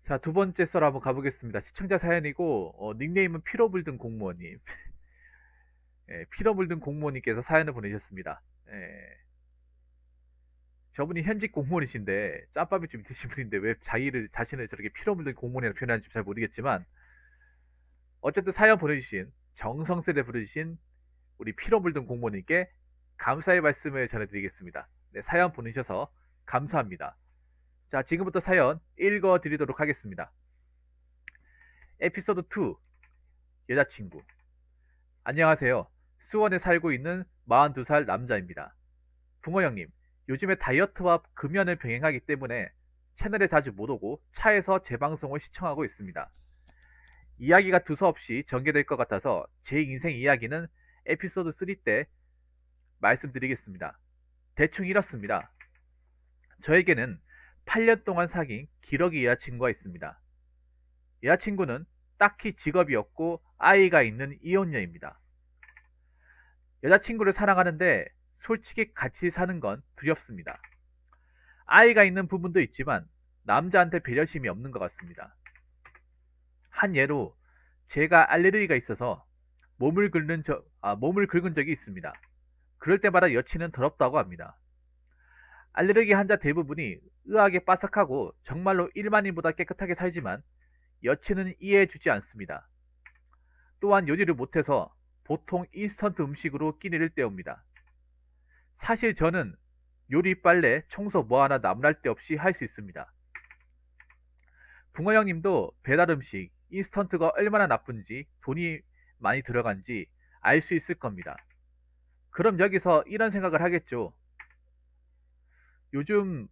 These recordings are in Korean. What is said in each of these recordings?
자, 두 번째 썰 한번 가보겠습니다. 시청자 사연이고, 닉네임은 피로 물든 공무원님. 예, 피로 물든 공무원님께서 사연을 보내셨습니다. 예, 저분이 현직 공무원이신데, 짬밥이 좀 있으신 분인데, 왜 자신을 저렇게 피로 물든 공무원이라고 표현하는지 잘 모르겠지만, 어쨌든 사연 보내주신, 정성스레 부르주신 우리 피로 물든 공무원님께 감사의 말씀을 전해드리겠습니다. 네, 사연 보내셔서 감사합니다. 자, 지금부터 사연 읽어드리도록 하겠습니다. 에피소드 2, 여자친구. 안녕하세요. 수원에 살고 있는 42살 남자입니다. 붕어 형님, 요즘에 다이어트와 금연을 병행하기 때문에 채널에 자주 못 오고 차에서 제 방송을 시청하고 있습니다. 이야기가 두서없이 전개될 것 같아서 제 인생 이야기는 에피소드 3 때 말씀드리겠습니다. 대충 이렇습니다. 저에게는 8년 동안 사귄 기러기 여자친구가 있습니다. 여자친구는 딱히 직업이 없고 아이가 있는 이혼녀입니다. 여자친구를 사랑하는데 솔직히 같이 사는 건 두렵습니다. 아이가 있는 부분도 있지만 남자한테 배려심이 없는 것 같습니다. 한 예로 제가 알레르기가 있어서 몸을 긁은 적이 있습니다. 그럴 때마다 여친은 더럽다고 합니다. 알레르기 환자 대부분이 의학에 빠삭하고 정말로 일반인보다 깨끗하게 살지만 여친은 이해해주지 않습니다. 또한 요리를 못해서 보통 인스턴트 음식으로 끼니를 때웁니다. 사실 저는 요리, 빨래, 청소 뭐 하나 나무랄 데 없이 할 수 있습니다. 붕어 형님도 배달 음식, 인스턴트가 얼마나 나쁜지 돈이 많이 들어간지 알 수 있을 겁니다. 그럼 여기서 이런 생각을 하겠죠. 요즘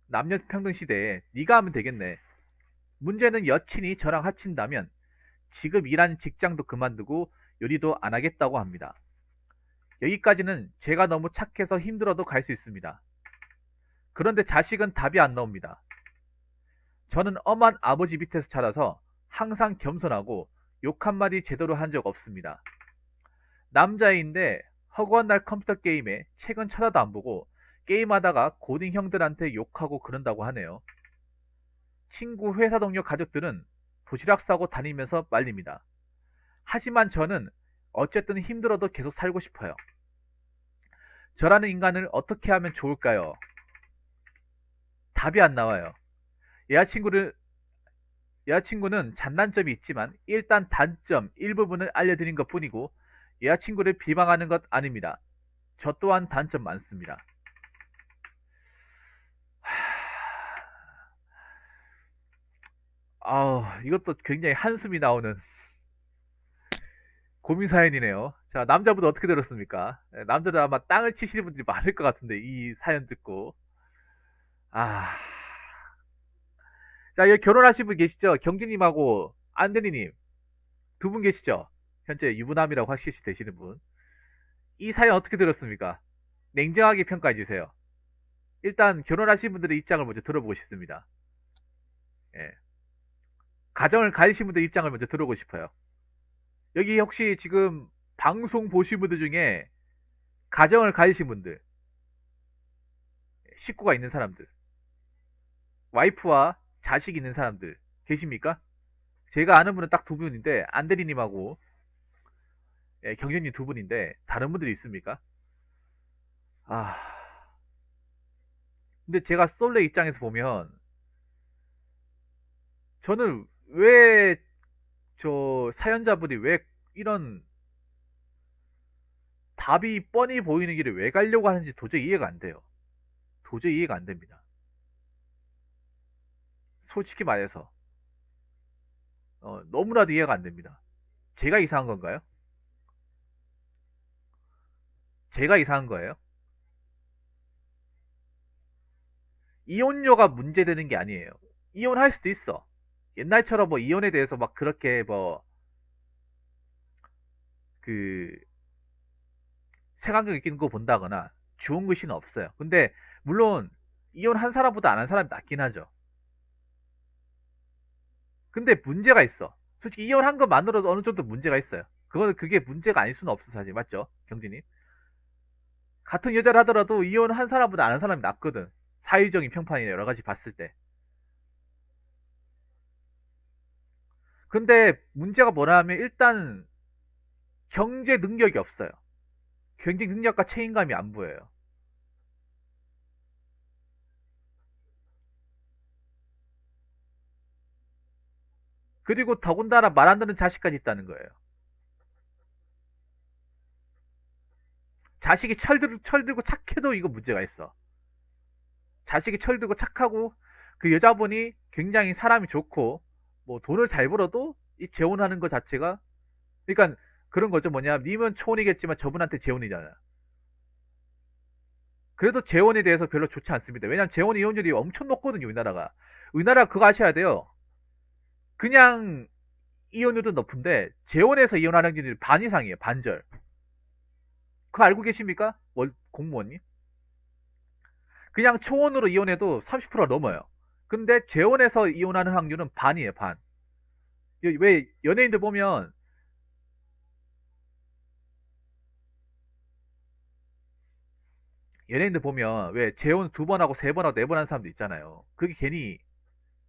남녀평등 시대에 네가 하면 되겠네. 문제는 여친이 저랑 합친다면 지금 일하는 직장도 그만두고 요리도 안 하겠다고 합니다. 여기까지는 제가 너무 착해서 힘들어도 갈 수 있습니다. 그런데 자식은 답이 안 나옵니다. 저는 엄한 아버지 밑에서 자라서 항상 겸손하고 욕 한마디 제대로 한 적 없습니다. 남자인데 허구한 날 컴퓨터 게임에 책은 쳐다도 안 보고 게임하다가 고딩 형들한테 욕하고 그런다고 하네요. 친구, 회사 동료, 가족들은 도시락 싸고 다니면서 말립니다. 하지만 저는 어쨌든 힘들어도 계속 살고 싶어요. 저라는 인간을 어떻게 하면 좋을까요? 답이 안 나와요. 여자친구를, 여자친구는 장단점이 있지만 일단 단점 일부분을 알려드린 것 뿐이고 여자친구를 비방하는 것 아닙니다. 저 또한 단점 많습니다. 이것도 굉장히 한숨이 나오는 고민 사연이네요. 자, 남자분들 어떻게 들었습니까? 남자들 아마 땅을 치시는 분들이 많을 것 같은데, 이 사연 듣고. 아. 자, 여기 결혼하신 분 계시죠? 경진님하고 안드니님. 두 분 계시죠? 현재 유부남이라고 확실히 되시는 분. 이 사연 어떻게 들었습니까? 냉정하게 평가해 주세요. 일단 결혼하신 분들의 입장을 먼저 들어보고 싶습니다. 예. 가정을 가지신 분들의 입장을 먼저 들어보고 싶어요. 여기 혹시 지금 방송 보신 분들 중에 가정을 가지신 분들, 식구가 있는 사람들, 와이프와 자식 있는 사람들 계십니까? 제가 아는 분은 딱 두 분인데 안대리님하고 경련님 두 분인데 다른 분들이 있습니까? 아, 근데 제가 솔레 입장에서 보면 저는 왜 저 사연자분이 왜 이런 답이 뻔히 보이는 길을 왜 가려고 하는지 도저히 이해가 안 돼요. 도저히 이해가 안 됩니다. 솔직히 말해서 너무나도 이해가 안 됩니다. 제가 이상한 건가요? 제가 이상한 거예요? 이혼료가 문제되는 게 아니에요. 이혼할 수도 있어. 옛날처럼 뭐 이혼에 대해서 막 그렇게 뭐 그 색안경 끼는 거 본다거나 좋은 글씨는 없어요. 근데 물론 이혼한 사람보다 안 한 사람이 낫긴 하죠. 근데 문제가 있어. 솔직히 이혼한 것만으로도 어느 정도 문제가 있어요. 그게 문제가 아닐 수는 없어 사실 맞죠, 경진님? 같은 여자를 하더라도 이혼한 사람보다 안 한 사람이 낫거든. 사회적인 평판이나 여러 가지 봤을 때. 근데 문제가 뭐냐면 일단 경제 능력이 없어요. 경제 능력과 책임감이 안 보여요. 그리고 더군다나 말 안 듣는 자식까지 있다는 거예요. 자식이 철들고 착해도 이거 문제가 있어. 자식이 철들고 착하고 그 여자분이 굉장히 사람이 좋고 뭐 돈을 잘 벌어도 이 재혼하는 것 자체가, 그러니까 그런 거죠. 뭐냐, 님은 초혼이겠지만 저분한테 재혼이잖아. 그래도 재혼에 대해서 별로 좋지 않습니다. 왜냐면 재혼 이혼율이 엄청 높거든요, 우리나라가. 우리나라 그거 아셔야 돼요. 그냥 이혼율은 높은데 재혼해서 이혼하는 확률이 반 이상이에요. 반절. 그거 알고 계십니까? 공무원님? 그냥 초혼으로 이혼해도 30%가 넘어요. 근데 재혼해서 이혼하는 확률은 반이에요, 반. 왜 연예인들 보면 왜 재혼 두 번 하고 세 번 하고 네 번 하는 사람도 있잖아요. 그게 괜히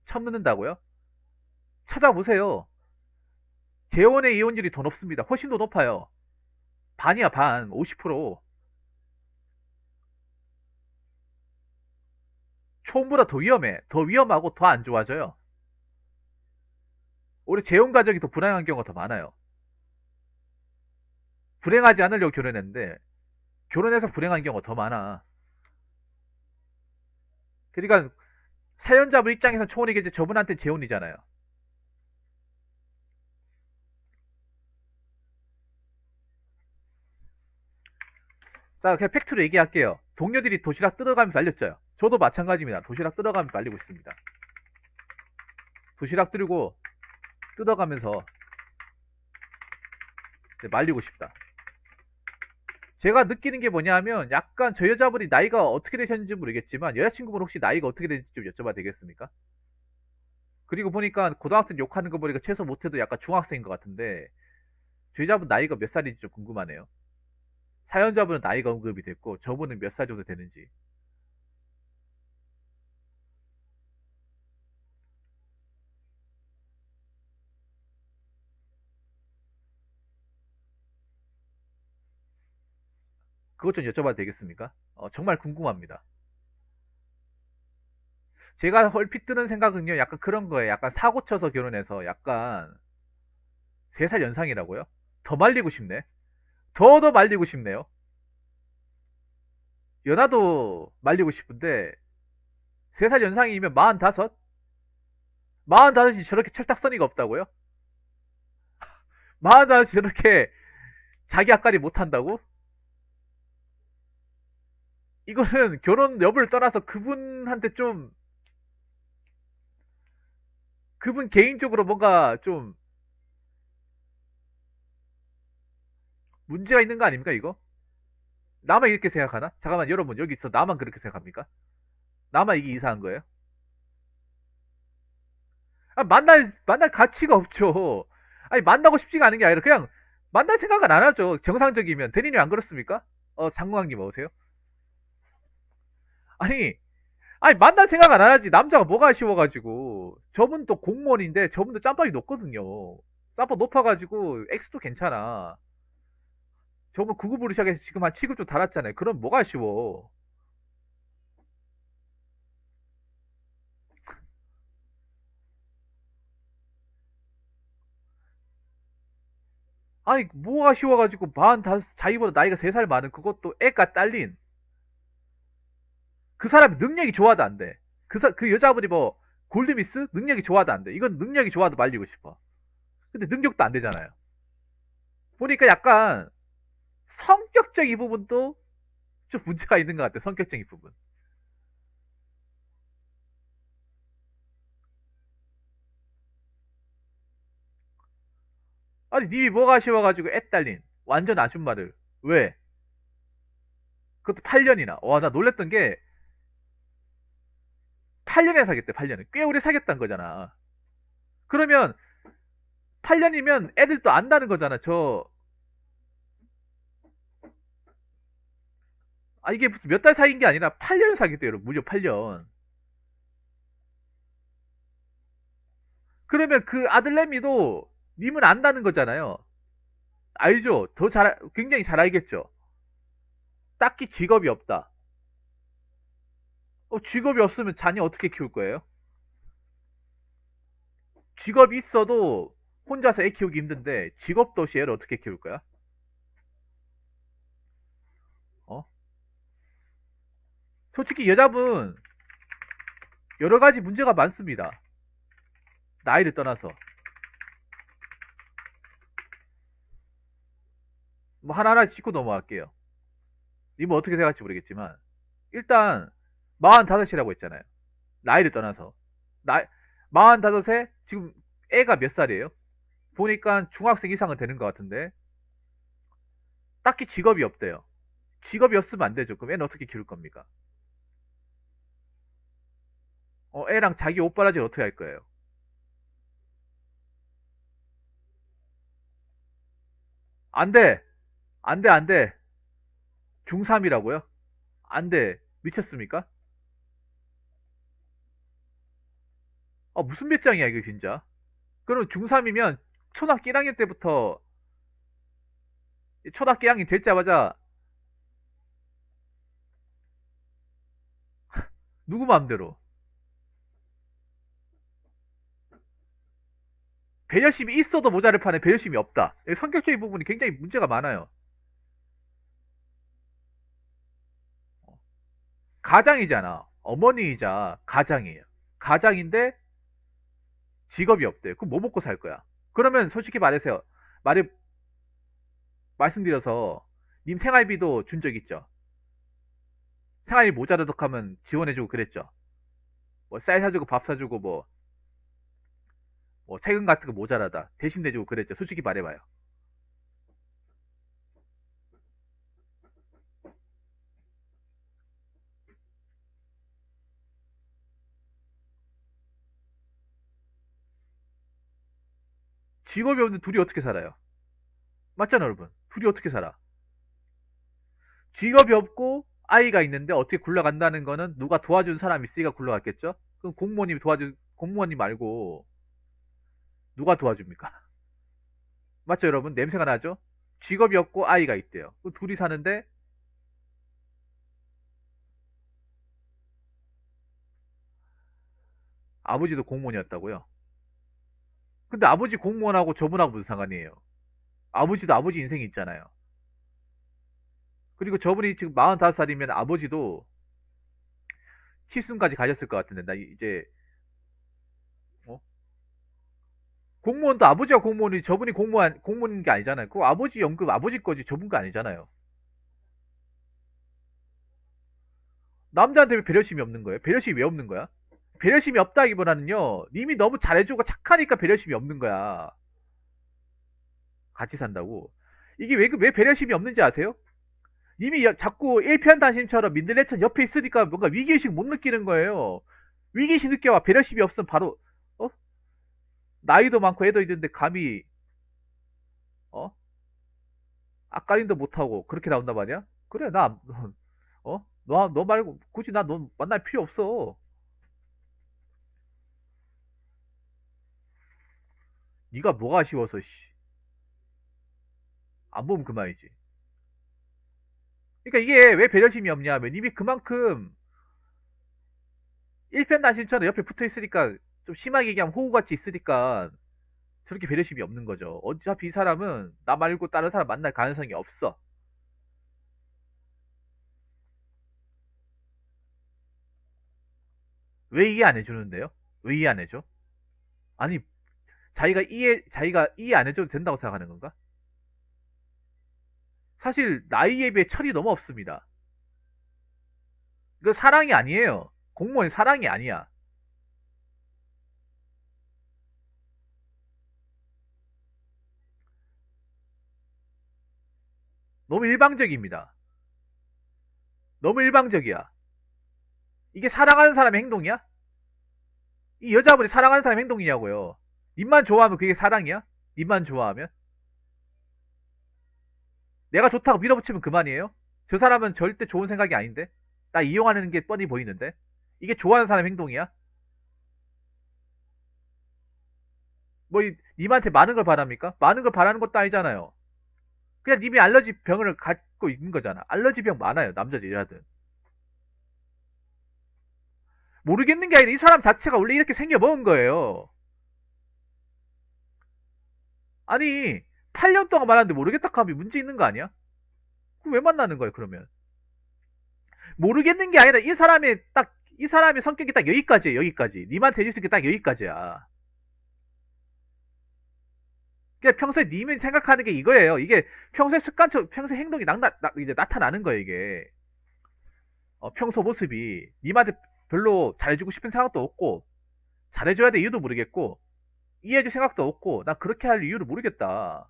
첨는다고요? 찾아보세요. 재혼의 이혼율이 더 높습니다. 훨씬 더 높아요. 반이야, 반. 50%. 초혼보다 더 위험해. 더 위험하고 더 안 좋아져요. 오히려 재혼 가정이 더 불행한 경우가 더 많아요. 불행하지 않으려고 결혼했는데 결혼해서 불행한 경우가 더 많아. 그러니까 사연자분 입장에서 초혼이겠지, 저분한테 재혼이잖아요. 자, 그냥 팩트로 얘기할게요. 동료들이 도시락 뜯어가면서 말렸죠. 저도 마찬가지입니다. 도시락 뜯어가면서 말리고 있습니다. 도시락 들고 뜯어가면서 말리고 싶다. 제가 느끼는 게 뭐냐 하면 약간 저 여자분이 나이가 어떻게 되셨는지 모르겠지만 여자친구분 혹시 나이가 어떻게 되는지 좀 여쭤봐도 되겠습니까? 그리고 보니까 고등학생 욕하는 거 보니까 최소 못해도 약간 중학생인 것 같은데 저 여자분 나이가 몇 살인지 좀 궁금하네요. 사연자분은 나이가 언급이 됐고 저분은 몇 살 정도 되는지. 그것 좀 여쭤봐도 되겠습니까? 정말 궁금합니다. 제가 얼핏 드는 생각은요, 약간 그런 거예요. 약간 사고 쳐서 결혼해서 약간 3살 연상이라고요? 더 말리고 싶네. 더 말리고 싶네요. 연하도 말리고 싶은데 3살 연상이면 45? 45이 저렇게 철딱서니가 없다고요? 45이 저렇게 자기 앞가리 못한다고? 이거는 결혼 여부를 떠나서 그분한테 좀, 그분 개인적으로 뭔가 좀 문제가 있는 거 아닙니까, 이거? 나만 이렇게 생각하나? 잠깐만, 여러분, 여기 있어. 나만 그렇게 생각합니까? 나만 이게 이상한 거예요? 아, 만날 가치가 없죠. 아니, 만나고 싶지가 않은 게 아니라 그냥 만날 생각은 안 하죠. 정상적이면. 대리님 안 그렇습니까? 장관님 어서세요? 아니, 만날 생각 안 하지. 남자가 뭐가 아쉬워가지고. 저분도 공무원인데 저분도 짬밥이 높거든요. 짬밥 높아가지고 X도 괜찮아. 저분 9급으로 시작해서 지금 한 7급 좀 달았잖아요. 그럼 뭐가 아쉬워. 아니, 뭐가 아쉬워가지고 45, 자기보다 나이가 3살 많은 그것도 애가 딸린 그 사람이 능력이 좋아도 안 돼. 그 여자분이 뭐 골드미스 능력이 좋아도 안 돼. 이건 능력이 좋아도 말리고 싶어. 근데 능력도 안 되잖아요. 보니까 약간 성격적인 부분도 좀 문제가 있는 것 같아. 성격적인 부분. 아니, 님이 뭐가 아쉬워가지고 애 딸린 완전 아줌마를 왜? 그것도 8년이나. 와, 나 놀랬던 게 8년에 사귀었대. 8년을 꽤 오래 사귀었다는 거잖아. 그러면 8년이면 애들도 안다는 거잖아. 이게 무슨 몇 달 사귄 게 아니라 8년 사귀었대요. 무려 8년. 그러면 그 아들내미도 님은 안다는 거잖아요. 알죠? 굉장히 잘 알겠죠? 딱히 직업이 없다. 직업이 없으면 자녀 어떻게 키울 거예요? 직업이 있어도 혼자서 애 키우기 힘든데 직업도 없이 애를 어떻게 키울 거야? 어? 솔직히 여자분 여러 가지 문제가 많습니다. 나이를 떠나서. 뭐 하나하나 짚고 넘어갈게요. 이분 어떻게 생각할지 모르겠지만 일단 45이라고 했잖아요. 나이를 떠나서. 나 45에 지금 애가 몇 살이에요? 보니까 중학생 이상은 되는 것 같은데 딱히 직업이 없대요. 직업이 없으면 안 되죠. 그럼 애는 어떻게 키울 겁니까? 애랑 자기 오빠라지 어떻게 할 거예요? 안 돼. 안 돼, 안 돼. 중3이라고요? 안 돼. 미쳤습니까? 무슨 배짱이야, 이거 진짜. 그럼 중3이면 초등학교 1학년 때부터 초등학교 1학년 되자마자 누구 마음대로 배려심이 있어도 모자를 파는 배려심이 없다. 성격적인 부분이 굉장히 문제가 많아요. 가장이잖아. 어머니이자 가장이에요. 가장인데 직업이 없대. 그럼 뭐 먹고 살 거야? 그러면 솔직히 말해서요. 말해 말씀드려서 님 생활비도 준 적 있죠. 생활비 모자라덕 하면 지원해주고 그랬죠. 뭐 쌀 사주고 밥 사주고 뭐 세금 같은 거 모자라다 대신 내주고 그랬죠. 솔직히 말해봐요. 직업이 없는데 둘이 어떻게 살아요? 맞잖아 여러분. 둘이 어떻게 살아? 직업이 없고 아이가 있는데 어떻게 굴러간다는 거는 누가 도와준 사람이 있으니까 굴러갔겠죠? 그럼 공무원이 말고 누가 도와줍니까? 맞죠 여러분? 냄새가 나죠? 직업이 없고 아이가 있대요. 그 둘이 사는데 아버지도 공무원이었다고요? 근데 아버지 공무원하고 저분하고 무슨 상관이에요? 아버지도 아버지 인생이 있잖아요. 그리고 저분이 지금 45살이면 아버지도 칠순까지 가셨을 것 같은데 나 이제 어? 공무원도 아버지가 공무원이 저분이 공무원인 게 아니잖아요. 그 아버지 연금 아버지 거지 저분 거 아니잖아요. 남자한테 왜 배려심이 없는 거예요? 배려심이 왜 없는 거야? 배려심이 없다기보다는요. 님이 너무 잘해주고 착하니까 배려심이 없는 거야. 같이 산다고. 이게 왜 배려심이 없는지 아세요? 님이 자꾸 일편단심처럼 민들레천 옆에 있으니까 뭔가 위기의식 못 느끼는 거예요. 위기의식 느껴와 배려심이 없으면 바로 어? 나이도 많고 애도 있는데 감히 어? 앞가림도 못하고 그렇게 나온단 말이야? 그래 너 말고 굳이 나 너 만날 필요 없어. 네가 뭐가 아쉬워서 씨. 안 보면 그만이지. 그러니까 이게 왜 배려심이 없냐면 이미 그만큼 일편단심처럼 옆에 붙어 있으니까 좀 심하게 얘기하면 호구같이 있으니까 저렇게 배려심이 없는 거죠. 어차피 이 사람은 나 말고 다른 사람 만날 가능성이 없어. 왜 이해 안 해주는데요? 왜 이해 안 해줘? 아니 자기가 이해 안 해줘도 된다고 생각하는 건가? 사실 나이에 비해 철이 너무 없습니다. 이거 사랑이 아니에요. 공무원이 사랑이 아니야. 너무 일방적입니다. 너무 일방적이야. 이게 사랑하는 사람의 행동이야? 이 여자분이 사랑하는 사람의 행동이냐고요. 님만 좋아하면 그게 사랑이야? 님만 좋아하면? 내가 좋다고 밀어붙이면 그만이에요? 저 사람은 절대 좋은 생각이 아닌데? 나 이용하는 게 뻔히 보이는데? 이게 좋아하는 사람 행동이야? 뭐 님한테 많은 걸 바랍니까? 많은 걸 바라는 것도 아니잖아요. 그냥 님이 알러지 병을 갖고 있는 거잖아. 알러지 병 많아요. 남자든 여자든. 모르겠는 게 아니라 이 사람 자체가 원래 이렇게 생겨먹은 거예요. 아니 8년 동안 말하는데 모르겠다 하면 문제 있는 거 아니야? 그럼 왜 만나는 거예요 그러면? 모르겠는 게 아니라 이 사람의 성격이 딱 여기까지예요. 여기까지. 님한테 해줄 수 있는 게 딱 여기까지야. 그러니까 평소에 님이 생각하는 게 이거예요. 이게 평소에 습관처럼 평소 행동이 이제 나타나는 거예요 이게. 평소 모습이 님한테 별로 잘해주고 싶은 생각도 없고 잘해줘야 될 이유도 모르겠고 이해해줄 생각도 없고 나 그렇게 할 이유를 모르겠다.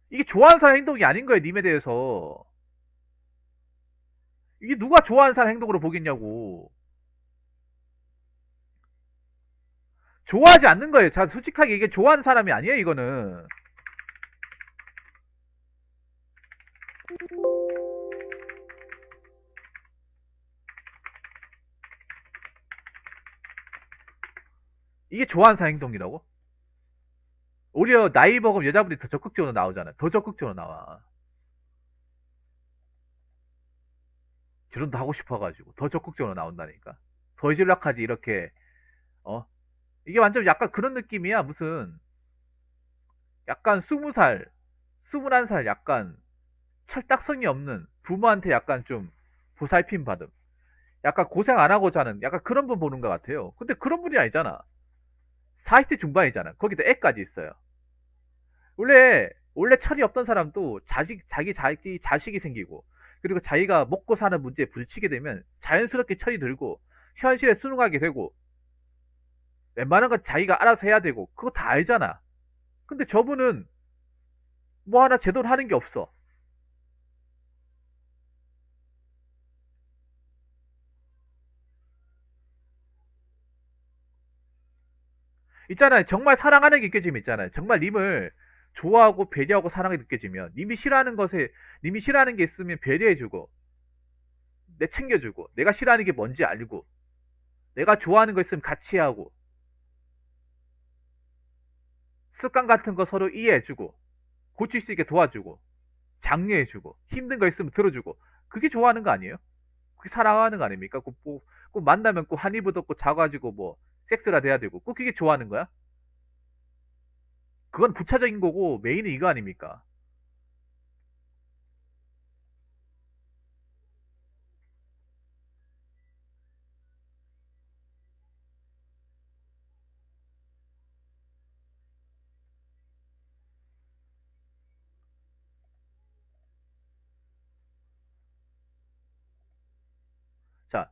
이게 좋아하는 사람 행동이 아닌 거예요 님에 대해서. 이게 누가 좋아하는 사람 행동으로 보겠냐고. 좋아하지 않는 거예요. 자, 솔직하게 이게 좋아하는 사람이 아니에요 이거는. 이게 좋아하는 사람 행동이라고? 오히려 나이 먹으면 여자분이 더 적극적으로 나오잖아요. 더 적극적으로 나와. 결혼도 하고 싶어가지고 더 적극적으로 나온다니까. 더 전락하지 이렇게. 어 이게 완전 약간 그런 느낌이야. 무슨 약간 20살 21살 약간 철딱성이 없는 부모한테 약간 좀 보살핌 받음, 약간 고생 안 하고 자는 약간 그런 분 보는 것 같아요. 근데 그런 분이 아니잖아. 40대 중반이잖아. 거기다 애까지 있어요. 원래 철이 없던 사람도 자기 자식이 생기고 그리고 자기가 먹고 사는 문제에 부딪히게 되면 자연스럽게 철이 들고 현실에 순응하게 되고 웬만한 건 자기가 알아서 해야 되고 그거 다 알잖아. 근데 저분은 뭐 하나 제대로 하는 게 없어. 있잖아요. 정말 사랑하는 게 느껴지면 있잖아요. 정말 님을 좋아하고 배려하고 사랑이 느껴지면 님이 싫어하는 게 있으면 배려해주고 내 챙겨주고 내가 싫어하는 게 뭔지 알고 내가 좋아하는 거 있으면 같이 하고 습관 같은 거 서로 이해해주고 고칠 수 있게 도와주고 장려해주고 힘든 거 있으면 들어주고 그게 좋아하는 거 아니에요? 그게 사랑하는 거 아닙니까? 꼭 만나면 꼭 한 입을 덮고 자가지고 뭐 섹스라 돼야 되고 꼭 그게 좋아하는 거야? 그건 부차적인 거고 메인은 이거 아닙니까? 자,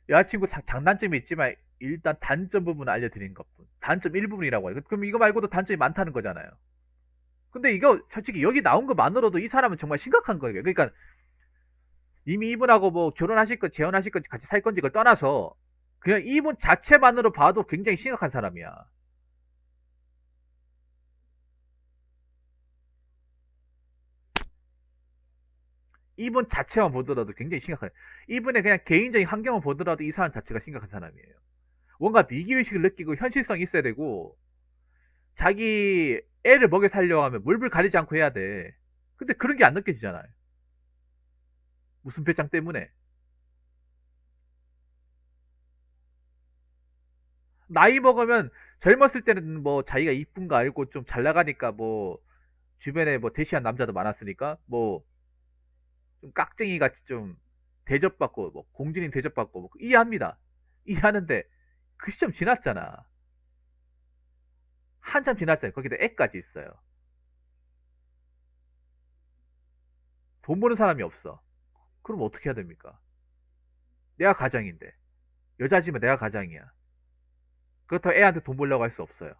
여자친구 장단점이 있지만 일단 단점 부분을 알려드리는 것뿐. 단점 일부분이라고 해요. 그럼 이거 말고도 단점이 많다는 거잖아요. 근데 이거 솔직히 여기 나온 것만으로도 이 사람은 정말 심각한 거예요. 그러니까 이미 이분하고 뭐 결혼하실 건 재혼하실 건지 같이 살 건지 그걸 떠나서 그냥 이분 자체만으로 봐도 굉장히 심각한 사람이야. 이분 자체만 보더라도 굉장히 심각한. 이분의 그냥 개인적인 환경을 보더라도 이 사람 자체가 심각한 사람이에요. 뭔가 위기의식을 느끼고 현실성이 있어야 되고 자기 애를 먹여 살려고 하면 물불 가리지 않고 해야 돼. 근데 그런 게 안 느껴지잖아요. 무슨 배짱 때문에. 나이 먹으면 젊었을 때는 뭐 자기가 이쁜 거 알고 좀 잘 나가니까 뭐 주변에 뭐 대시한 남자도 많았으니까 뭐 좀 깍쟁이 같이 좀 대접받고 뭐 공주님 대접받고 뭐 이해합니다. 이해하는데 그 시점 지났잖아. 한참 지났잖아요. 거기다 애까지 있어요. 돈 버는 사람이 없어. 그럼 어떻게 해야 됩니까? 내가 가장인데. 여자지만 내가 가장이야. 그렇다고 애한테 돈 벌려고 할 수 없어요.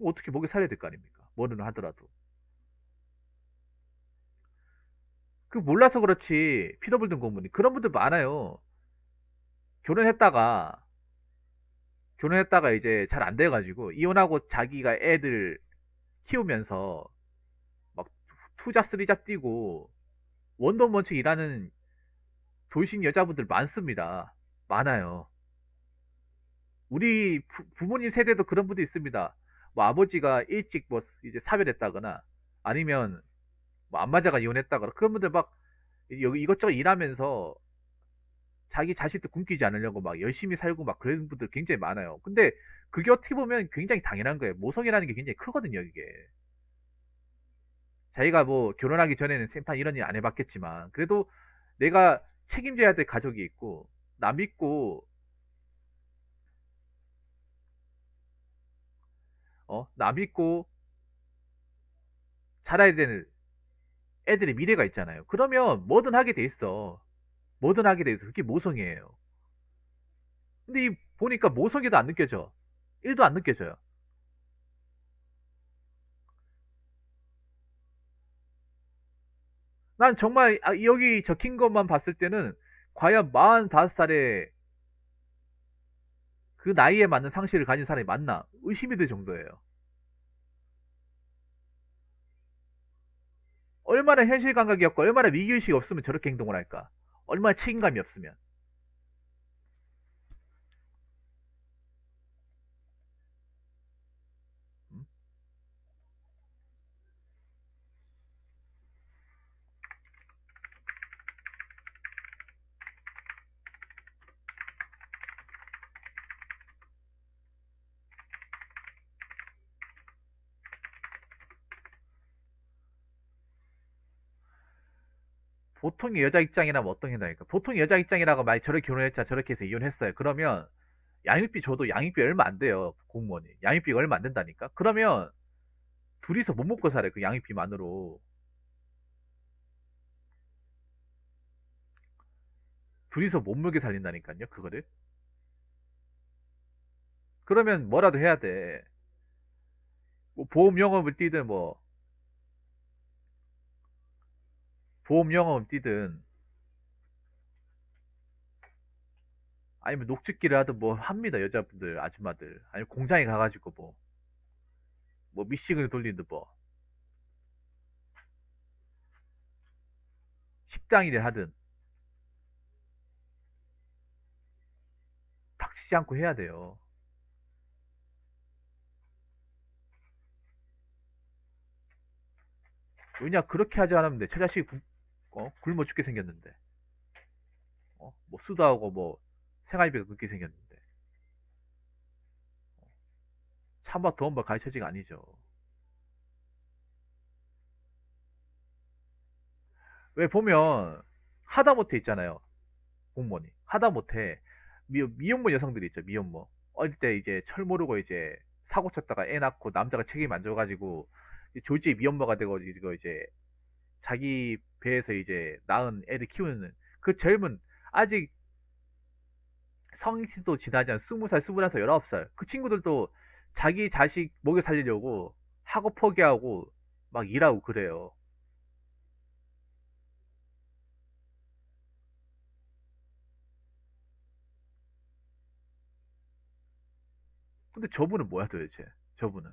어떻게 먹여 살려야 될 거 아닙니까? 뭐는 하더라도. 그 몰라서 그렇지. 피노불등 고문이. 그런 분들 많아요. 결혼했다가, 결혼했다가 이제 잘 안 돼가지고, 이혼하고 자기가 애들 키우면서 막 투잡, 쓰리잡 뛰고, 원돈 원칙 일하는 돌싱 여자분들 많습니다. 많아요. 우리 부모님 세대도 그런 분도 있습니다. 뭐 아버지가 일찍 뭐 이제 사별했다거나 아니면 뭐 안마자가 이혼했다거나 그런 분들 막 여기 이것저것 일하면서 자기 자식도 굶기지 않으려고 막 열심히 살고 막 그런 분들 굉장히 많아요. 근데 그게 어떻게 보면 굉장히 당연한 거예요. 모성이라는 게 굉장히 크거든요, 이게. 자기가 뭐 결혼하기 전에는 생판 이런 일 안 해봤겠지만 그래도 내가 책임져야 될 가족이 있고 남 믿고 남 믿고 자라야 되는 애들의 미래가 있잖아요. 그러면 뭐든 하게 돼 있어. 뭐든 하게 돼 있어. 그게 모성이에요. 근데 이 보니까 모성애도 안 느껴져. 일도 안 느껴져요. 난 정말 여기 적힌 것만 봤을 때는 과연 45살에 그 나이에 맞는 상식을 가진 사람이 맞나 의심이 들 정도예요. 얼마나 현실 감각이 없고 얼마나 위기의식이 없으면 저렇게 행동을 할까? 얼마나 책임감이 없으면. 음? 보통의 여자 입장이라면 어떤 게 나을까? 보통 여자 입장이라고 만약 저렇게 결혼했자 저렇게 해서 이혼했어요. 그러면 양육비 줘도 양육비 얼마 안 돼요. 공무원이. 양육비가 얼마 안 된다니까? 그러면 둘이서 못 먹고 살아요. 그 양육비만으로. 둘이서 못 먹여 살린다니까요. 그거를. 그러면 뭐라도 해야 돼. 뭐 보험 영업을 뛰든 뭐 보험 영업을 뛰든 아니면 녹즙기를 하든 뭐 합니다. 여자분들 아줌마들 아니면 공장에 가가지고 뭐 미싱을 돌리든 뭐 식당 일을 하든 닥치지 않고 해야 돼요. 왜냐 그렇게 하지 않으면 내 처자식이 굶어 죽게 생겼는데 뭐 수도 하고 뭐 생활비가 그렇게 생겼는데 찬밥 더운밥 가르쳐지가 아니죠. 왜 보면 하다못해 있잖아요. 공무원이 하다못해 미혼모 여성들이 있죠. 미혼모 어릴 때 이제 철 모르고 이제 사고 쳤다가 애 낳고 남자가 책임 안 져가지고 졸지에 미혼모가 되고 이제 자기 배에서 이제 낳은 애를 키우는 그 젊은 아직 성인도 지나지 않은 20살, 21살, 19살 그 친구들도 자기 자식 먹여 살리려고 학업 포기하고 막 일하고 그래요. 근데 저분은 뭐야 도대체? 저분은.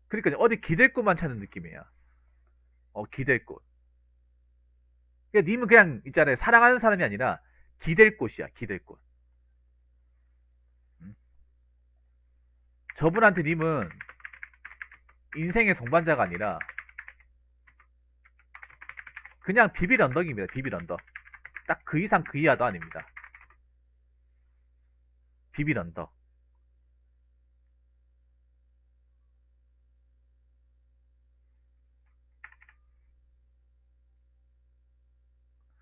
그러니까 어디 기댈 곳만 찾는 느낌이야. 기댈 곳. 그러니까 님은 그냥 있잖아요. 사랑하는 사람이 아니라 기댈 곳이야. 기댈 곳. 음? 저분한테 님은 인생의 동반자가 아니라 그냥 비빌 언덕입니다. 비빌 언덕. 딱 그 이상 그 이하도 아닙니다. 비빌 언덕.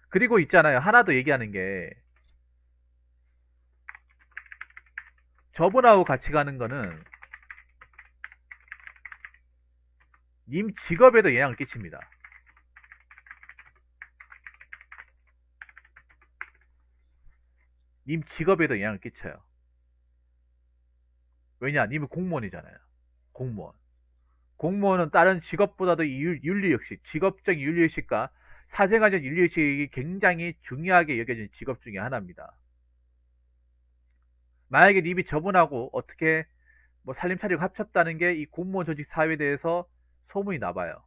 그리고 있잖아요. 하나 더 얘기하는 게 저분하고 같이 가는 거는 님 직업에도 영향을 끼칩니다. 님 직업에도 영향을 끼쳐요. 왜냐? 님은 공무원이잖아요. 공무원. 공무원은 다른 직업보다도 윤리의식, 직업적 윤리의식과 사생활적 윤리의식이 굉장히 중요하게 여겨지는 직업 중에 하나입니다. 만약에 님이 저분하고 어떻게 뭐 살림살이를 합쳤다는 게 이 공무원 조직 사회에 대해서 소문이 나봐요.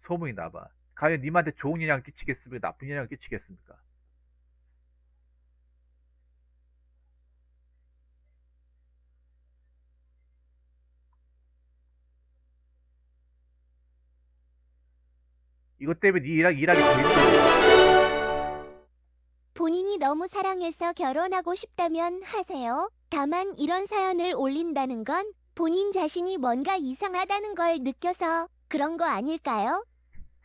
소문이 나봐. 과연 님한테 좋은 영향을 끼치겠습니까? 나쁜 영향을 끼치겠습니까? 이것 때문에 니랑 일하기 더 힘들어. 본인이 너무 사랑해서 결혼하고 싶다면 하세요. 다만 이런 사연을 올린다는 건 본인 자신이 뭔가 이상하다는 걸 느껴서 그런 거 아닐까요?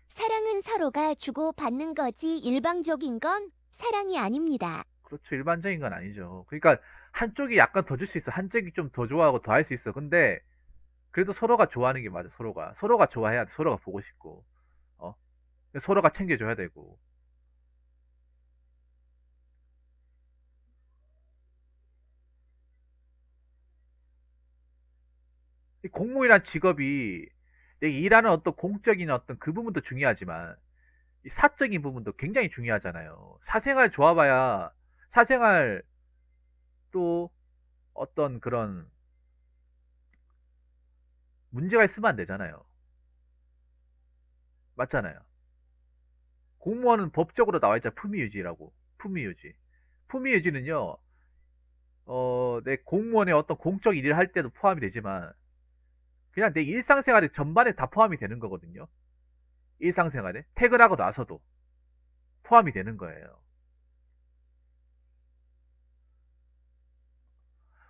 사랑은 서로가 주고받는 거지 일방적인 건 사랑이 아닙니다. 그렇죠. 일반적인 건 아니죠. 그러니까 한쪽이 약간 더 줄 수 있어. 한쪽이 좀 더 좋아하고 더 할 수 있어. 근데 그래도 서로가 좋아하는 게 맞아. 서로가 좋아해야 돼. 서로가 보고 싶고 어 서로가 챙겨줘야 되고. 이 공무원이란 직업이 내가 일하는 어떤 공적인 어떤 그 부분도 중요하지만 이 사적인 부분도 굉장히 중요하잖아요. 사생활 좋아봐야 사생활 또 어떤 그런 문제가 있으면 안 되잖아요. 맞잖아요. 공무원은 법적으로 나와 있잖아. 품위유지라고. 품위유지. 품위유지는요. 내 공무원의 어떤 공적 일을 할 때도 포함이 되지만 그냥 내 일상생활의 전반에 다 포함이 되는 거거든요. 일상생활에 퇴근하고 나서도 포함이 되는 거예요.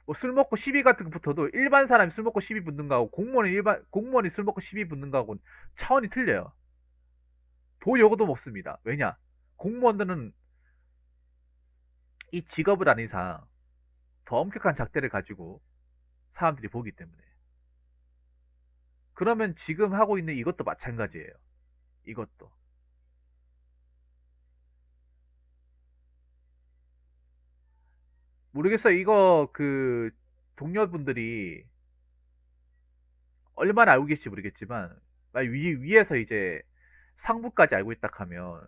뭐 술 먹고 시비 같은 거 붙어도 일반 사람이 술 먹고 시비 붙는 거하고 공무원이 술 먹고 시비 붙는 거하고는 차원이 틀려요. 도요도 먹습니다. 왜냐? 공무원들은 이 직업을 한 이상 더 엄격한 잣대를 가지고 사람들이 보기 때문에. 그러면 지금 하고 있는 이것도 마찬가지예요. 이것도. 모르겠어요. 이거 그 동료분들이 얼마나 알고 계실지 모르겠지만 위에서 이제 상부까지 알고 있다 하면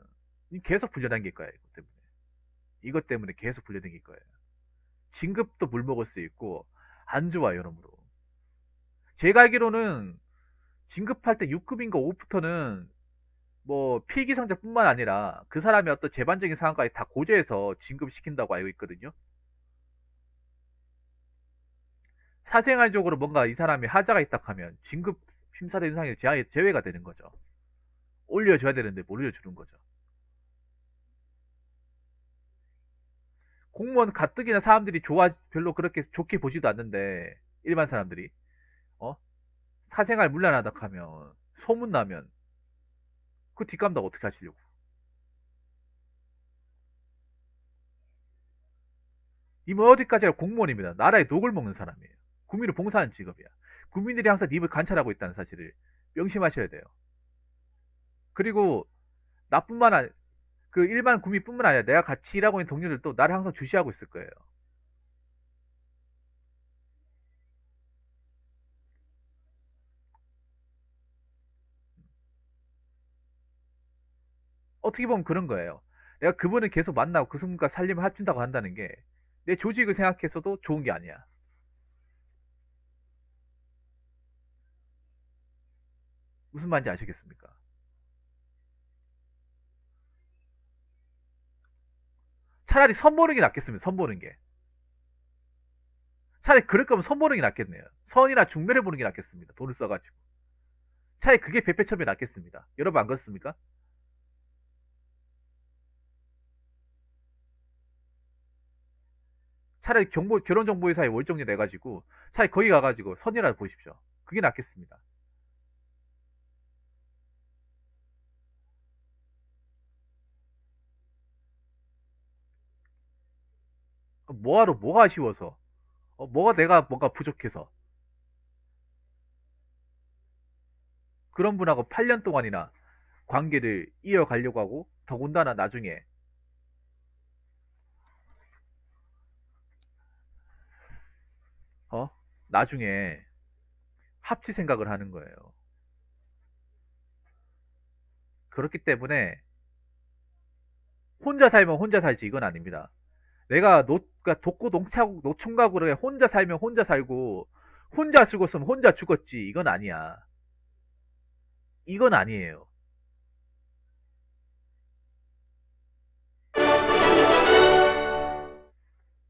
계속 불려당길 거예요. 이것 때문에 계속 불려당길 거예요. 진급도 물먹을 수 있고 안 좋아요. 여러모로. 제가 알기로는 진급할 때 6급인가 5부터는 뭐 필기성적뿐만 아니라 그 사람의 어떤 재반적인 상황까지 다 고려해서 진급시킨다고 알고 있거든요. 사생활적으로 뭔가 이 사람이 하자가 있다 하면 진급 심사 대상에 제외가 되는 거죠. 올려줘야 되는데 못 올려주는 거죠. 공무원 가뜩이나 사람들이 별로 그렇게 좋게 보지도 않는데 일반 사람들이 어 사생활 문란하다 하면 소문 나면 그 뒷감당 어떻게 하시려고? 님은 어디까지나 공무원입니다. 나라의 녹을 먹는 사람이에요. 국민을 봉사하는 직업이야. 국민들이 항상 님을 관찰하고 있다는 사실을 명심하셔야 돼요. 그리고 나뿐만 아니 그 일반 국민뿐만 아니라 내가 같이 일하고 있는 동료들도 나를 항상 주시하고 있을 거예요. 어떻게 보면 그런 거예요. 내가 그분을 계속 만나고 그 순간 살림을 해준다고 한다는 게 내 조직을 생각해서도 좋은 게 아니야. 무슨 말인지 아시겠습니까? 차라리 선보는 게 낫겠습니다. 선보는 게. 차라리 그럴 거면 선보는 게 낫겠네요. 선이나 중매를 보는 게 낫겠습니다. 돈을 써가지고. 차라리 그게 배페첩이 낫겠습니다. 여러분 안 그렇습니까? 차라리 결혼정보회사에 월정리 내가지고 차라리 거기 가가지고 선이라도 보십시오. 그게 낫겠습니다. 뭐하러 뭐가 아쉬워서 뭐가 내가 뭔가 부족해서 그런 분하고 8년 동안이나 관계를 이어가려고 하고 더군다나 어 나중에 합치 생각을 하는 거예요. 그렇기 때문에 혼자 살면 혼자 살지 이건 아닙니다. 그러니까 독고 노총각으로 혼자 살면 혼자 살고 혼자 죽었으면 혼자 죽었지 이건 아니야. 이건 아니에요.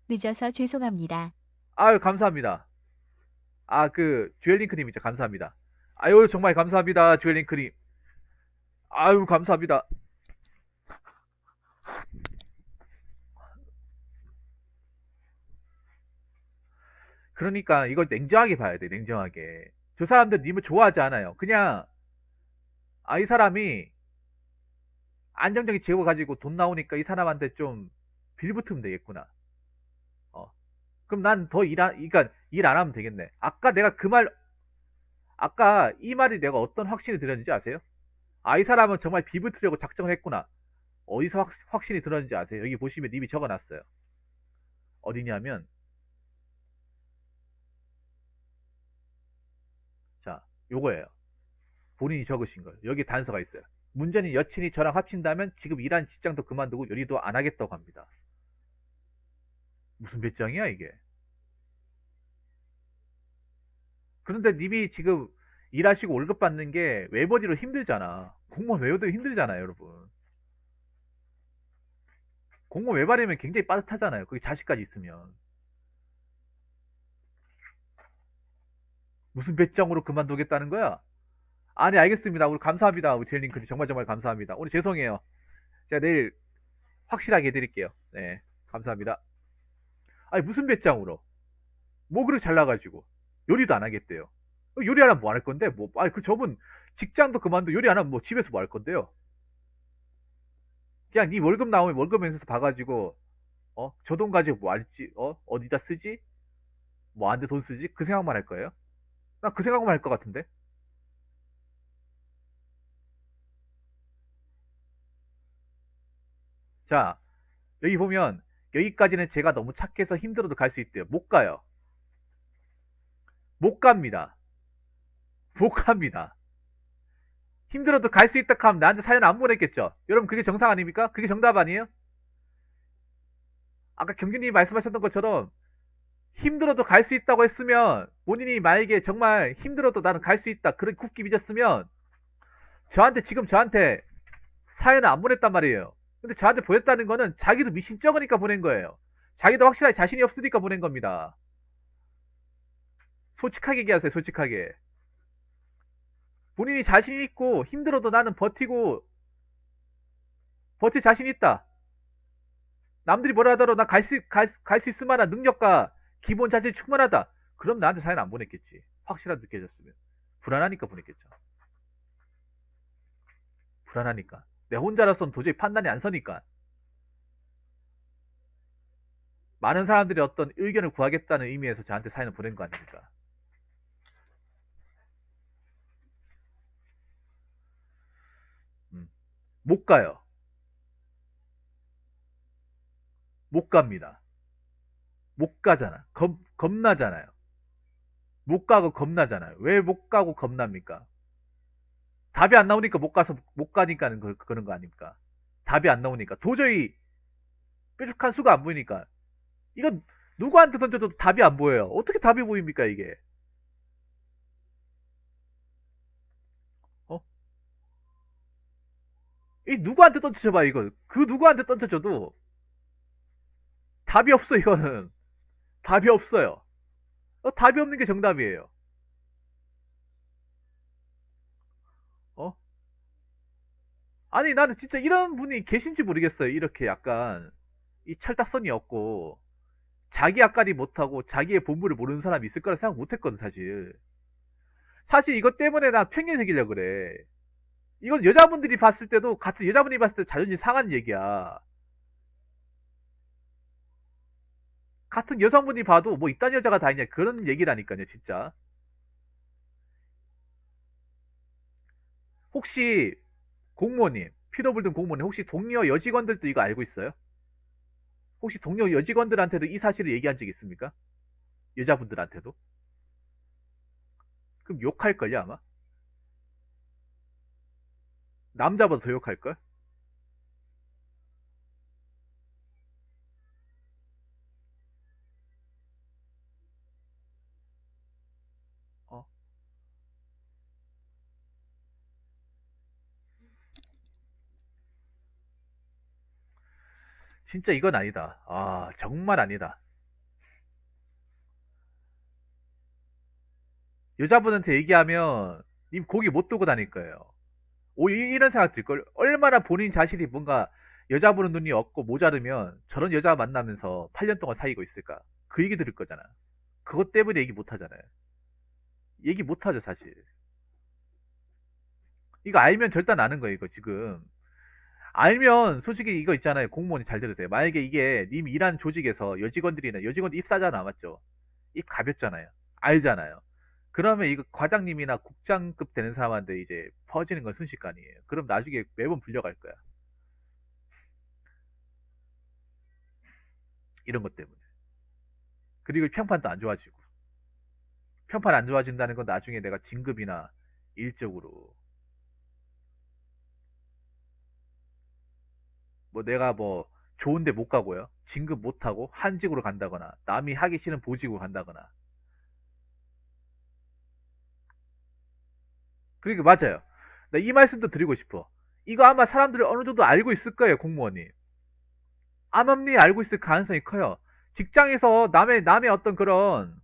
늦어서 죄송합니다. 아유 감사합니다. 아 그 듀얼링크님 진짜 감사합니다. 아유 정말 감사합니다 듀얼링크님. 아유, 감사합니다. 그러니까 이걸 냉정하게 봐야 돼, 냉정하게. 저 사람들 님을 좋아하지 않아요. 그냥, 아, 이 사람이 안정적인 직업을 가지고 돈 나오니까 이 사람한테 좀 빌붙으면 되겠구나. 어. 그럼 난 더 그러니까 일 안 하면 되겠네. 아까 이 말이 내가 어떤 확신이 들었는지 아세요? 아, 이 사람은 정말 빌붙으려고 작정을 했구나. 어디서 확신이 들었는지 아세요? 여기 보시면 님이 적어놨어요. 어디냐면, 자, 요거예요. 본인이 적으신 거예요. 여기 단서가 있어요. 문제는 여친이 저랑 합친다면 지금 일한 직장도 그만두고 요리도 안 하겠다고 합니다. 무슨 배짱이야 이게? 그런데 님이 지금 일하시고 월급 받는 게 외벌이로 힘들잖아. 공무원 외벌이도 힘들잖아요, 여러분. 공무원 외발이면 굉장히 빠듯하잖아요. 거기 자식까지 있으면. 무슨 배짱으로 그만두겠다는 거야? 아니, 알겠습니다. 우리 감사합니다. 우리 젤링크님 정말 정말 감사합니다. 오늘 죄송해요. 제가 내일 확실하게 해드릴게요. 네, 감사합니다. 아니, 무슨 배짱으로? 뭐 그렇게 잘나가지고 요리도 안 하겠대요. 요리 안 하면 뭐 할 건데? 뭐, 아니 그 저분 직장도 그만두고 요리 안 하면 뭐 집에서 뭐 할 건데요? 그냥 네 월급 나오면 월급 면에서 봐가지고 저 돈 가지고 뭐 할지, 어디다 쓰지? 뭐 안 돼 돈 쓰지? 그 생각만 할 거예요? 나 그 생각만 할 것 같은데. 자, 여기 보면 여기까지는 제가 너무 착해서 힘들어도 갈 수 있대요. 못 가요. 못 갑니다. 못 갑니다. 힘들어도 갈 수 있다 하면 나한테 사연 안 보냈겠죠? 여러분 그게 정상 아닙니까? 그게 정답 아니에요? 아까 경규님이 말씀하셨던 것처럼 힘들어도 갈 수 있다고 했으면 본인이 만약에 정말 힘들어도 나는 갈 수 있다 그런 굳게 믿었으면 저한테 사연을 안 보냈단 말이에요. 근데 저한테 보냈다는 거는 자기도 미신쩍으니까 보낸 거예요. 자기도 확실하게 자신이 없으니까 보낸 겁니다. 솔직하게 얘기하세요. 솔직하게. 본인이 자신 있고 힘들어도 나는 버틸 자신 있다. 남들이 뭐라 하더라도 나 갈 수 있을 만한 능력과 기본 자질이 충분하다. 그럼 나한테 사연 안 보냈겠지. 확실하게 느껴졌으면. 불안하니까 보냈겠죠. 불안하니까. 내 혼자로서는 도저히 판단이 안 서니까. 많은 사람들이 어떤 의견을 구하겠다는 의미에서 저한테 사연을 보낸 거 아닙니까? 음. 못 가요. 못 갑니다. 못 가잖아. 겁나잖아요. 못 가고 겁나잖아요. 왜 못 가고 겁납니까? 답이 안 나오니까 못 가니까는 그런 거 아닙니까? 답이 안 나오니까. 도저히 뾰족한 수가 안 보이니까. 이건 누구한테 던져도 답이 안 보여요. 어떻게 답이 보입니까, 이게? 어? 이 누구한테 던져줘봐, 이거. 그 누구한테 던져줘도 답이 없어, 이거는. 답이 없어요. 답이 없는 게 정답이에요. 어? 아니, 나는 진짜 이런 분이 계신지 모르겠어요. 이렇게 약간, 이 철딱선이 없고, 자기 앞가리 못하고, 자기의 본분을 모르는 사람이 있을 거라 생각 못 했거든, 사실. 사실 이것 때문에 나 편견 생기려고 그래. 이건 여자분들이 봤을 때도, 같은 여자분이 봤을 때 자존심 상한 얘기야. 같은 여성분이 봐도 뭐 이딴 여자가 다 있냐, 그런 얘기라니까요, 진짜. 혹시 공무원님, 피로불능 공무원님, 혹시 동료 여직원들도 이거 알고 있어요? 혹시 동료 여직원들한테도 이 사실을 얘기한 적 있습니까? 여자분들한테도? 그럼 욕할걸요, 아마? 남자보다 더 욕할걸? 어? 진짜 이건 아니다. 아, 정말 아니다. 여자분한테 얘기하면 님 고기 못 두고 다닐 거예요. 이런 생각 들걸. 얼마나 본인 자신이 뭔가 여자 보는 눈이 없고 모자르면 저런 여자 만나면서 8년 동안 사귀고 있을까. 그 얘기 들을 거잖아. 그것 때문에 얘기 못 하잖아요. 얘기 못 하죠, 사실. 이거 알면 절대 안 하는 거예요, 이거 지금. 알면 솔직히 이거 있잖아요. 공무원이 잘 들으세요. 만약에 이게 님 일하는 조직에서 여직원들 입사잖아, 맞죠? 입 가볍잖아요. 알잖아요. 그러면 이거 과장님이나 국장급 되는 사람한테 이제 퍼지는 건 순식간이에요. 그럼 나중에 매번 불려갈 거야. 이런 것 때문에. 그리고 평판도 안 좋아지고. 평판 안 좋아진다는 건 나중에 내가 진급이나 일적으로 뭐 내가 뭐 좋은데 못 가고요. 진급 못 하고 한직으로 간다거나 남이 하기 싫은 보직으로 간다거나. 그러니까 맞아요. 나 이 말씀도 드리고 싶어. 이거 아마 사람들이 어느 정도 알고 있을 거예요, 공무원이. 암암리 알고 있을 가능성이 커요. 직장에서 남의 어떤 그런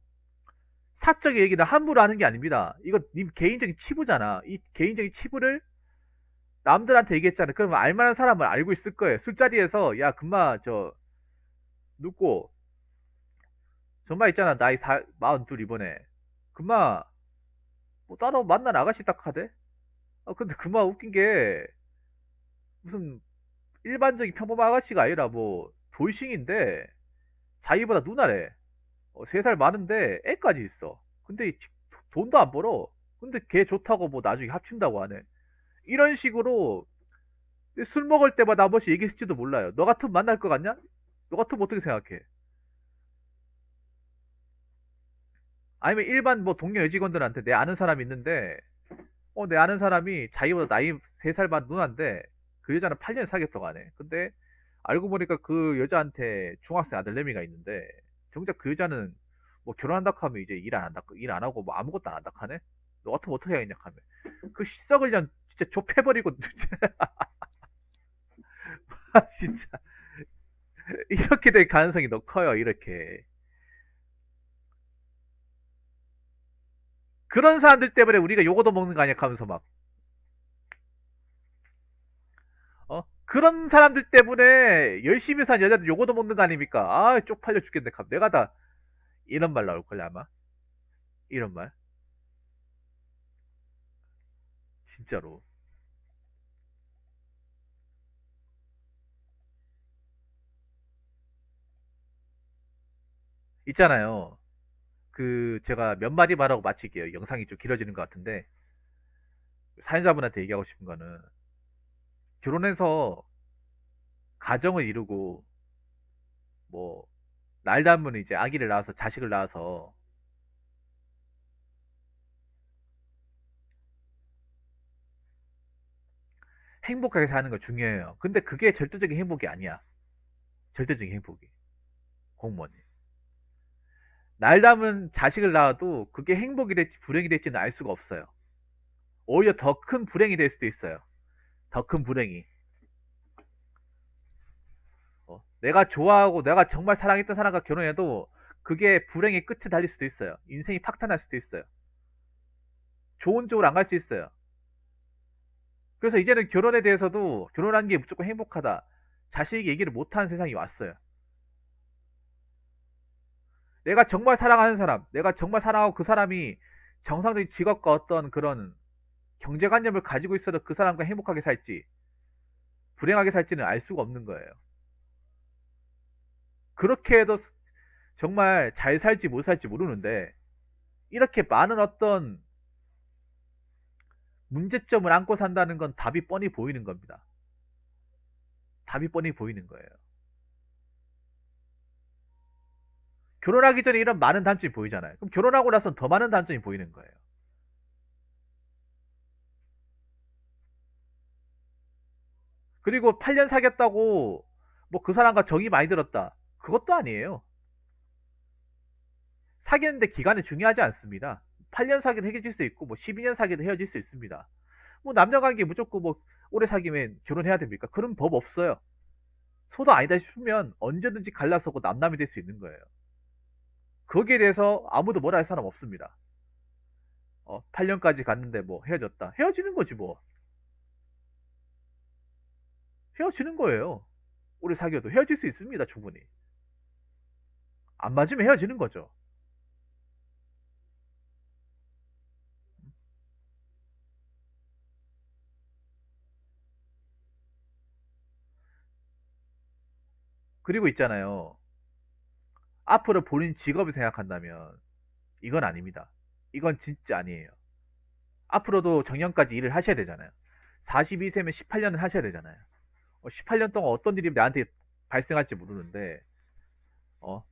사적 얘기를 함부로 하는 게 아닙니다. 이거 님 개인적인 치부잖아. 이 개인적인 치부를 남들한테 얘기했잖아. 그러면 알만한 사람은 알고 있을 거예요. 술자리에서 야 금마 저 눕고 정말 있잖아. 나이 42 이번에 금마 뭐 따로 만난 아가씨 딱 하대. 근데 금마 웃긴 게 무슨 일반적인 평범한 아가씨가 아니라 뭐 돌싱인데 자기보다 누나래. 3살 많은데 애까지 있어. 근데 돈도 안 벌어. 근데 걔 좋다고 뭐 나중에 합친다고 하네. 이런 식으로 술 먹을 때마다 한 번씩 얘기했을지도 몰라요. 너 같으면 만날 것 같냐? 너 같으면 어떻게 생각해? 아니면 일반 뭐 동료 여직원들한테 내 아는 사람이 있는데, 내 아는 사람이 자기보다 나이 3살 반 누나인데, 그 여자는 8년 사귀었다고 하네. 근데 알고 보니까 그 여자한테 중학생 아들내미가 있는데, 정작 그 여자는 뭐 결혼한다고 하면 이제 일 안 하고 뭐 아무것도 안 한다 하네? 너 같으면 어떻게 하겠냐 하면. 그 썩을 년 진짜 좁혀버리고, 진짜. 이렇게 될 가능성이 더 커요, 이렇게. 그런 사람들 때문에 우리가 요거도 먹는 거 아니야 하면서 막, 그런 사람들 때문에 열심히 산 여자들 요거도 먹는 거 아닙니까? 쪽팔려 죽겠네. 내가 다 이런 말 나올걸요, 아마. 이런 말. 진짜로. 있잖아요. 제가 몇 마디 말하고 마칠게요. 영상이 좀 길어지는 것 같은데, 사연자분한테 얘기하고 싶은 거는, 결혼해서 가정을 이루고, 뭐, 날 담은 이제 아기를 낳아서, 자식을 낳아서, 행복하게 사는 거 중요해요. 근데 그게 절대적인 행복이 아니야. 절대적인 행복이. 공무원이. 날 담은 자식을 낳아도 그게 행복이 될지 불행이 될지는 알 수가 없어요. 오히려 더 큰 불행이 될 수도 있어요. 더 큰 불행이. 내가 좋아하고 내가 정말 사랑했던 사람과 결혼해도 그게 불행의 끝에 달릴 수도 있어요. 인생이 파탄날 수도 있어요. 좋은 쪽으로 안 갈 수 있어요. 그래서 이제는 결혼에 대해서도 결혼한 게 무조건 행복하다. 자식에게 얘기를 못하는 세상이 왔어요. 내가 정말 사랑하는 사람, 내가 정말 사랑하고 그 사람이 정상적인 직업과 어떤 그런 경제관념을 가지고 있어도 그 사람과 행복하게 살지, 불행하게 살지는 알 수가 없는 거예요. 그렇게 해도 정말 잘 살지 못 살지 모르는데, 이렇게 많은 어떤 문제점을 안고 산다는 건 답이 뻔히 보이는 겁니다. 답이 뻔히 보이는 거예요. 결혼하기 전에 이런 많은 단점이 보이잖아요. 그럼 결혼하고 나서 더 많은 단점이 보이는 거예요. 그리고 8년 사귀었다고 뭐 그 사람과 정이 많이 들었다. 그것도 아니에요. 사귀는데 기간이 중요하지 않습니다. 8년 사귀도 헤어질 수 있고 뭐 12년 사귀도 헤어질 수 있습니다. 뭐 남녀 관계 무조건 뭐 오래 사귀면 결혼해야 됩니까? 그런 법 없어요. 소도 아니다 싶으면 언제든지 갈라서고 남남이 될 수 있는 거예요. 거기에 대해서 아무도 뭐라 할 사람 없습니다. 8년까지 갔는데 뭐 헤어졌다. 헤어지는 거지 뭐. 헤어지는 거예요. 오래 사귀어도 헤어질 수 있습니다, 충분히. 안 맞으면 헤어지는 거죠. 그리고 있잖아요. 앞으로 본인 직업을 생각한다면 이건 아닙니다. 이건 진짜 아니에요. 앞으로도 정년까지 일을 하셔야 되잖아요. 42세면 18년을 하셔야 되잖아요. 18년 동안 어떤 일이 나한테 발생할지 모르는데, 어,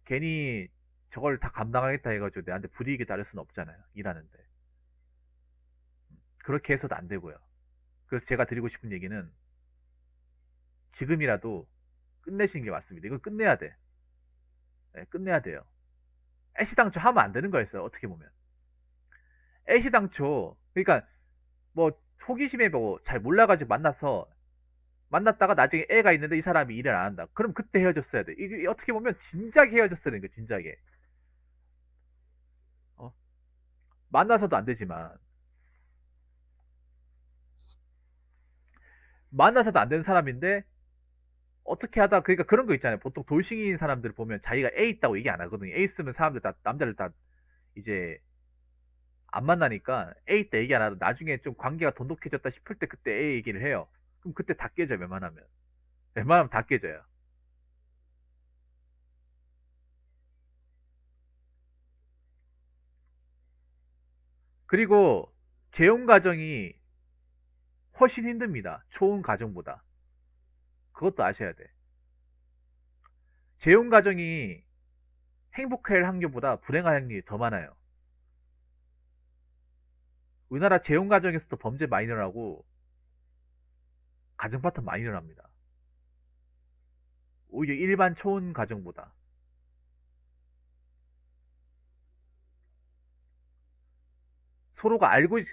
괜히 저걸 다 감당하겠다 해가지고 내한테 불이익이 따를 수는 없잖아요. 일하는데. 그렇게 해서도 안 되고요. 그래서 제가 드리고 싶은 얘기는 지금이라도 끝내시는 게 맞습니다. 이거 끝내야 돼. 네, 끝내야 돼요. 애시당초 하면 안 되는 거였어요. 어떻게 보면. 애시당초, 그러니까 뭐 호기심에 뭐 잘 몰라가지고 만났다가 나중에 애가 있는데 이 사람이 일을 안 한다. 그럼 그때 헤어졌어야 돼. 이게 어떻게 보면 진작에 헤어졌어야 되는 거야, 진작에. 어? 만나서도 안 되지만, 만나서도 안 되는 사람인데, 어떻게 하다, 그러니까 그런 거 있잖아요. 보통 돌싱이인 사람들 보면 자기가 애 있다고 얘기 안 하거든요. 애 있으면 사람들 다, 남자를 다 이제 안 만나니까 애 있다 얘기 안 하고 나중에 좀 관계가 돈독해졌다 싶을 때 그때 애 얘기를 해요. 그럼 그때 다 깨져요, 웬만하면. 웬만하면 다 깨져요. 그리고 재혼 가정이 훨씬 힘듭니다. 초혼 가정보다. 그것도 아셔야 돼. 재혼 가정이 행복할 확률보다 불행할 확률이 더 많아요. 우리나라 재혼 가정에서도 범죄 많이 일어나고 가정 파탄 많이 일어납니다. 오히려 일반 초혼 가정보다.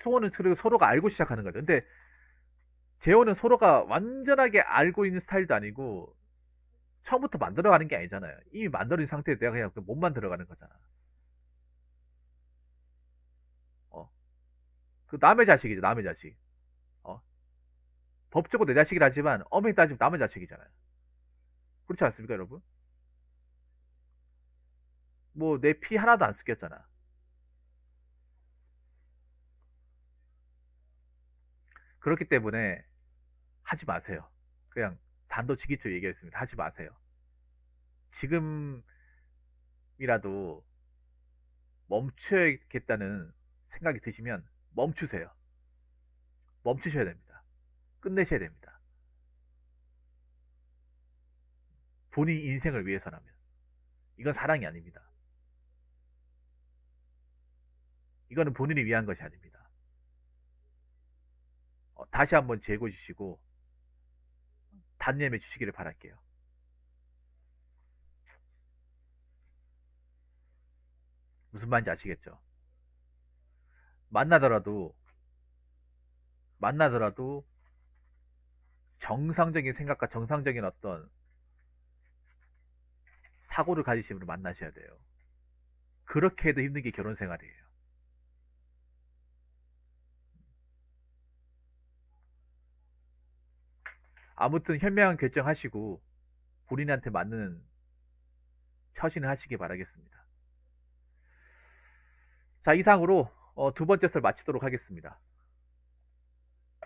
소원은 그리고 서로가 알고 시작하는 거죠. 근데 재혼은 서로가 완전하게 알고 있는 스타일도 아니고 처음부터 만들어가는 게 아니잖아요. 이미 만들어진 상태에 내가 그냥 못 만들어가는 거잖아. 어. 그 남의 자식이죠, 남의 자식. 어. 법적으로 내 자식이라 하지만 엄연히 따지면 남의 자식이잖아요. 그렇지 않습니까, 여러분? 뭐 내 피 하나도 안 섞였잖아. 그렇기 때문에 하지 마세요. 그냥 단도직입적으로 얘기했습니다. 하지 마세요. 지금이라도 멈춰야겠다는 생각이 드시면 멈추세요. 멈추셔야 됩니다. 끝내셔야 됩니다. 본인 인생을 위해서라면. 이건 사랑이 아닙니다. 이거는 본인을 위한 것이 아닙니다. 다시 한번 재고 주시고 단념해 주시기를 바랄게요. 무슨 말인지 아시겠죠? 만나더라도 만나더라도 정상적인 생각과 정상적인 어떤 사고를 가지신 분을 만나셔야 돼요. 그렇게 해도 힘든 게 결혼 생활이에요. 아무튼 현명한 결정하시고 본인한테 맞는 처신을 하시기 바라겠습니다. 자, 이상으로 두 번째 썰 마치도록 하겠습니다.